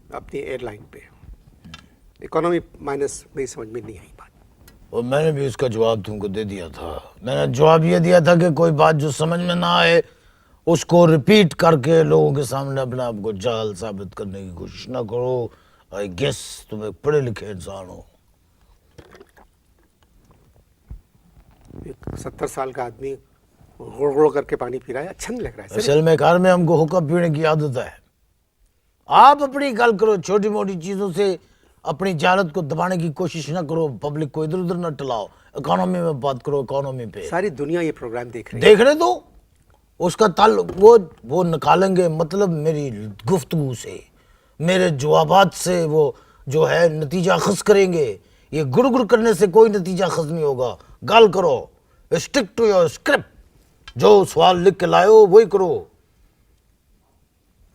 अपनी एयरलाइन पे। Economy minus मेरी समझ में नहीं आई बात। और मैंने भी उसका जवाब तुमको दे दिया था। मैंने जवाब ये दिया था कि कोई बात जो समझ में ना आए उसको रिपीट करके लोगों के सामने अपने आप को जाल साबित करने की कोशिश ना करो। आई गेस तुम एक पढ़े लिखे इंसान हो। एक 70 साल का आदमी गुड़ गुड़ करके पानी पी रहा है, अच्छा नहीं लग रहा है सर। असल में कार में हमको हुक्का पीने की आदत है। आप अपनी गल करो, छोटी मोटी चीजों से अपनी जालत को दबाने की कोशिश ना करो, पब्लिक को इधर उधर ना टलाओ। इकोनॉमी में बात करो, इकोनॉमी पे। सारी दुनिया ये प्रोग्राम देख रही है। देखने दो, उसका ताल्लुक वो निकालेंगे मतलब मेरी गुफ्तगू से, मेरे जवाबात से वो जो है नतीजा अखज़ करेंगे। ये गुड़ करने से कोई नतीजा अखज़ नहीं होगा। गल करो, स्टिक टू योर स्क्रिप्ट। जो सवाल लिख के लाओ वही करो।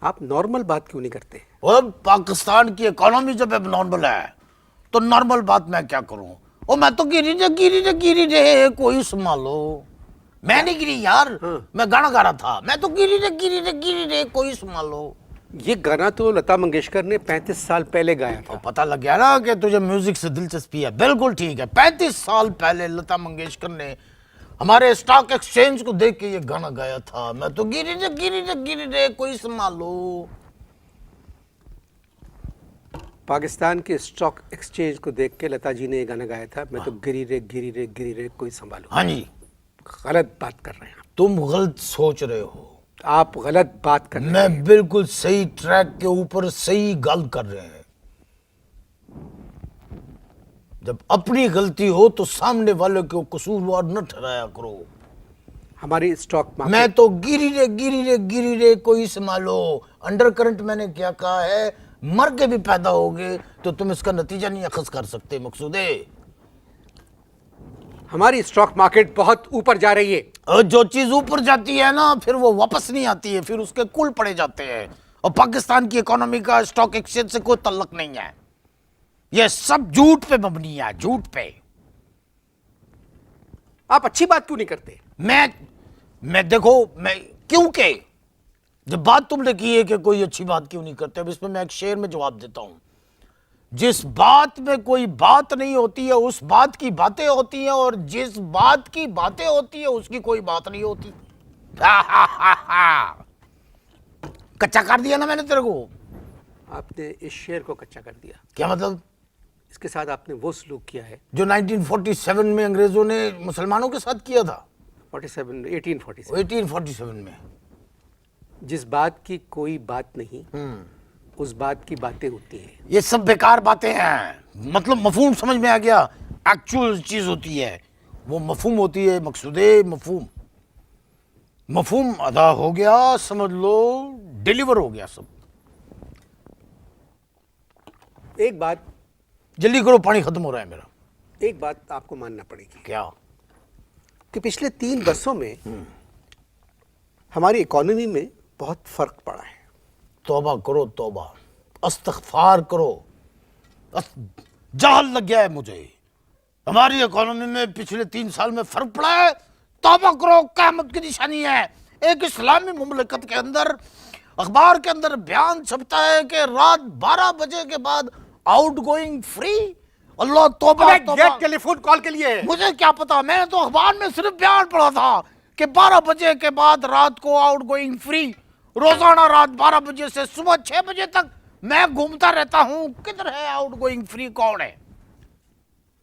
आप नॉर्मल बात क्यों नहीं करते? और पाकिस्तान की इकोनॉमी जब अब नॉर्मल है तो नॉर्मल बात मैं क्या करूं? और मैं तो गिरी रे कोई संभालो। मैं नहीं गिरी यार, मैं गाना गा रहा था। मैं तो गिरी रे कोई संभालो। ये गाना तो लता मंगेशकर ने 35 साल पहले गाया था। तो पता लग गया ना कि तुझे म्यूजिक से दिलचस्पी है। बिल्कुल ठीक है, 35 साल पहले लता मंगेशकर ने हमारे स्टॉक एक्सचेंज को देख के ये गाना गाया था। मैं तो गिरी रे कोई संभालो। पाकिस्तान के स्टॉक एक्सचेंज को देख के लता जी ने ये गाना गाया था, मैं तो गिरी रे कोई संभालो। हाँ जी, गलत बात कर रहे हैं तुम गलत सोच रहे हो। आप गलत बात कर रहे हैं। मैं बिल्कुल सही ट्रैक के ऊपर सही गल कर रहे हैं। जब अपनी गलती हो तो सामने वाले को कसूरवार न ठहराया करो। हमारी स्टॉक मार्केट, मैं तो गिरी रे कोई संभालो। अंडर करंट मैंने क्या कहा है, मर के भी पैदा होगे तो तुम इसका नतीजा नहीं अखज़ कर सकते मकसूदे। हमारी स्टॉक मार्केट बहुत ऊपर जा रही है। और जो चीज ऊपर जाती है ना फिर वो वापस नहीं आती है, फिर उसके कुल पड़े जाते हैं। और पाकिस्तान की इकोनॉमी का स्टॉक एक्सचेंज से कोई तल्लक नहीं है। ये सब झूठ पे मबनी है, झूठ पे। आप अच्छी बात क्यों नहीं करते? मैं देखो, मैं क्योंकि जब बात तुमने की है कि कोई अच्छी बात क्यों नहीं करते, अब इसमें मैं एक शेर में जवाब देता हूं। जिस बात में कोई बात नहीं होती है उस बात की बातें होती हैं, और जिस बात की बातें होती है उसकी कोई बात नहीं होती। कच्चा कर दिया ना मैंने तेरे को। आपने इस शेर को कच्चा कर दिया। क्या मतलब? इसके साथ आपने वो सलूक किया है जो 1947 में अंग्रेजों ने मुसलमानों के साथ किया था। 1847 में। जिस बात की कोई बात नहीं उस बात की बातें होती हैं। ये सब बेकार बातें हैं। मतलब मफहूम समझ में आ गया। एक्चुअल चीज होती है वो मफहूम होती है मकसूदे। मफहूम अदा हो गया, समझ लो डिलीवर हो गया सब। एक बात, जल्दी करो, पानी खत्म हो रहा है मेरा। एक बात आपको मानना पड़ेगी। क्या? कि पिछले 3 वर्षों में हमारी इकोनॉमी में बहुत फर्क पड़ा है। तौबा करो, तौबा, इस्तग़फ़ार करो। जहल लग गया है मुझे। हमारी इकोनॉमी में पिछले 3 साल में फर्क पड़ा है। तौबा करो, क़यामत की निशानी है। एक इस्लामी मुमलिकत के अंदर अखबार के अंदर बयान छपता है कि रात 12 बजे के बाद आउट गोइंग फ्री। अल्लाह तौबा, ये टेलीफोन कॉल के लिए है। मुझे क्या पता, मैंने तो अखबार में सिर्फ बयान पढ़ा था कि 12 बजे के बाद रात को आउट गोइंग फ्री। रोजाना रात 12 बजे से सुबह 6 बजे तक मैं घूमता रहता हूं। किधर है आउट गोइंग फ्री? कौन है?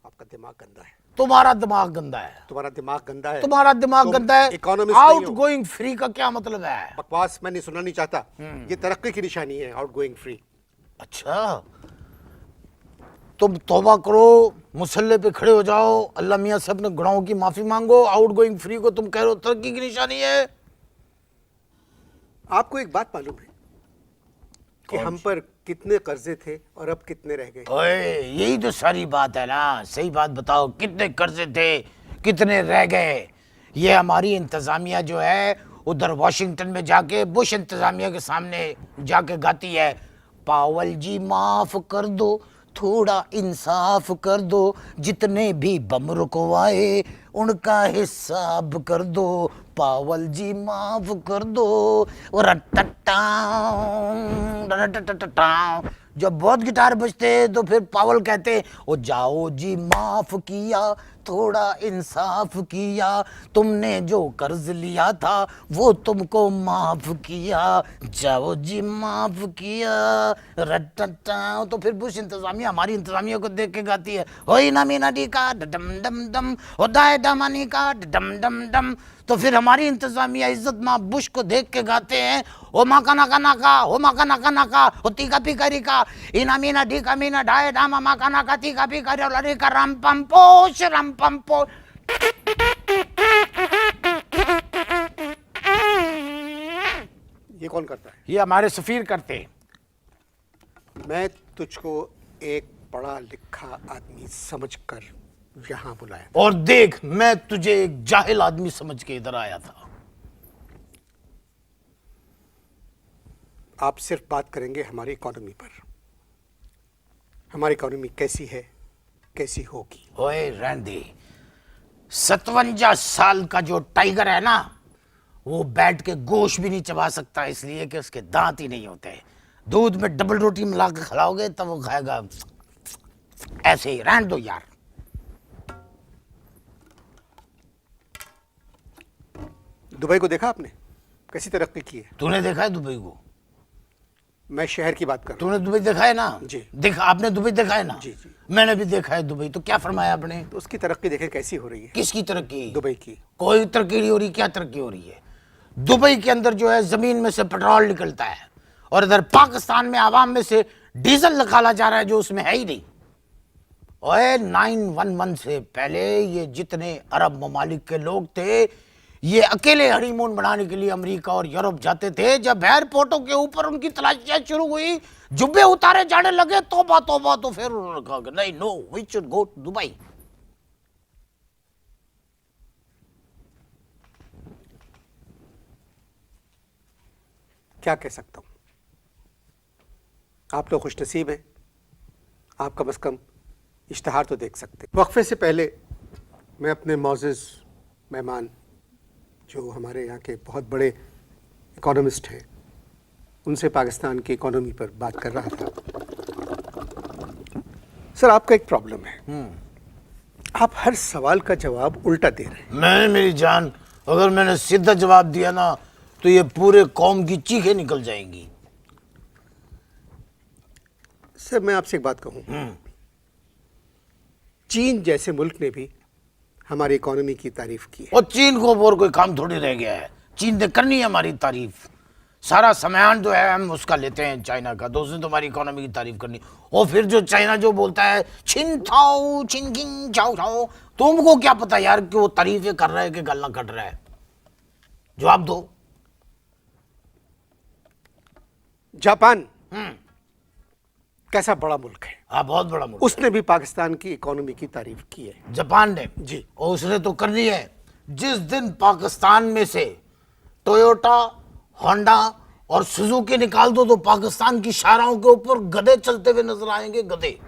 आपका दिमाग गंदा है। तुम्हारा दिमाग गंदा है। तुम्हारा दिमाग गंदा है। तुम्हारा दिमाग गंदा है। इकोनॉमिस्ट नहीं आउट हो। गोइंग फ्री का क्या मतलब है? बकवास मैं नहीं सुनना नहीं चाहता। ये तरक्की की निशानी है आउट गोइंग फ्री। अच्छा, तुम तौबा करो, मुसल्ले पे खड़े हो जाओ, अल्लाह मियाँ से अपने गुनाहों की माफी मांगो। आउट गोइंग फ्री को तुम कह रहे हो तरक्की की निशानी है। आपको एक बात मालूम है कि हम पर कितने कर्जे थे और अब कितने रह गए? ओए, यही तो सारी बात है ना। सही बात बताओ, कितने कर्जे थे, कितने रह गए? ये हमारी इंतजामिया जो है उधर वाशिंगटन में जाके बुश इंतजामिया के सामने जाके गाती है, पावल जी माफ कर दो, थोड़ा इंसाफ कर दो, जितने भी बम रुकवाए उनका हिसाब कर दो, पावल जी माफ कर दो। और जब बहुत गिटार बजते तो फिर पावल कहते ओ जाओ जी माफ किया, थोड़ा इंसाफ किया, तुमने जो कर्ज लिया था वो तुमको माफ किया, जाओ जी माफ किया रट्टा। तो फिर बुश इंतजामिया हमारी इंतजामिया को देख के गाती है होई ना मीना डी का डम डम डम, हो दाए डमानी का डम डम डम। तो फिर हमारी इंतजामिया इज्जत माँ बुश को देख के गाते हैं ओ माका नाका नाका, हो माका नाका नाका, हो तीका पिकारी का, इना मीना डी का मीना डाए डामा माका नाका तीका पिकारी और अरे का रम पंपोश रम पंपो। ये कौन करता है? ये हमारे सफीर करते हैं। मैं तुझको एक पढ़ा लिखा आदमी समझकर यहाँ बुलाया। और देख मैं तुझे एक जाहिल आदमी समझ के इधर आया था। आप सिर्फ बात करेंगे हमारी इकोनॉमी पर। हमारी इकोनॉमी कैसी है, कैसी होगी। ओए रहने दे, 57 साल का जो टाइगर है ना, वो बैठ के गोश्त भी नहीं चबा सकता, इसलिए कि उसके दांत ही नहीं होते। दूध में डबल रोटी मिला के खिलाओगे तब वो खाएगा। ऐसे ही रहने दो यार। दुबई को देखा आपने, कैसी तरक्की की है? तूने देखा है दुबई को? मैं शहर की बात कर रहा तूने दुबई देखा है ना? जी। देखा आपने दुबई देखा है ना? जी जी। मैंने भी देखा है दुबई। तो क्या फरमाया आपने? हूं। तो उसकी तरक्की देखें कैसी हो रही है। किसकी तरक्की? दुबई की। कोई तरक्की नहीं हो रही। क्या तरक्की हो रही है? दुबई के अंदर जो है जमीन में से पेट्रोल निकलता है और इधर पाकिस्तान में आवाम में से डीजल निकाला जा रहा है जो उसमें है ही नहीं। ओए 911 से पहले ये जितने अरब ममालिक के लोग थे, ये अकेले हनीमून बनाने के लिए अमेरिका और यूरोप जाते थे। जब एयरपोर्टों के ऊपर उनकी तलाशियां शुरू हुई, जुब्बे उतारे जाने लगे, तौबा तौबा, तो फिर उन्होंने कहा कि नहीं, no, we should go to Dubai. क्या कह सकता हूं, आप लोग खुशनसीब हैं। आप कम से कम इश्तहार तो देख सकते हैं। वक्फे से पहले मैं अपने मौजूज़ मेहमान जो हमारे यहाँ के बहुत बड़े इकोनॉमिस्ट हैं, उनसे पाकिस्तान की इकोनॉमी पर बात कर रहा था। सर, आपका एक प्रॉब्लम है, आप हर सवाल का जवाब उल्टा दे रहे हैं। मैंने मेरी जान, अगर मैंने सीधा जवाब दिया ना तो ये पूरे कौम की चीखें निकल जाएंगी। सर, मैं आपसे एक बात कहूँ, चीन जैसे मुल्क ने भी हमारी इकोनॉमी की तारीफ की है। और चीन को और कोई काम थोड़ी रह गया है। चीन ने करनी है हमारी तारीफ। सारा सामान जो है हम उसका लेते हैं चाइना का, तो उसने तो हमारी इकोनॉमी की तारीफ करनी। और फिर जो चाइना जो बोलता है छिन थाओ छिन किंग चाओ चाओ, तुमको क्या पता यार कि वो तारीफें कर रहा है कि गल्ला कट रहा है? जवाब दो। जापान कैसा बड़ा मुल्क है, हाँ, बहुत बड़ा मुल्क। उसने भी पाकिस्तान की इकोनॉमी की तारीफ की है। जापान ने जी। और उसने तो करनी है। जिस दिन पाकिस्तान में से टोयोटा, होंडा और सुजुकी निकाल दो तो पाकिस्तान की शाहराहों के ऊपर गधे चलते हुए नजर आएंगे, गधे।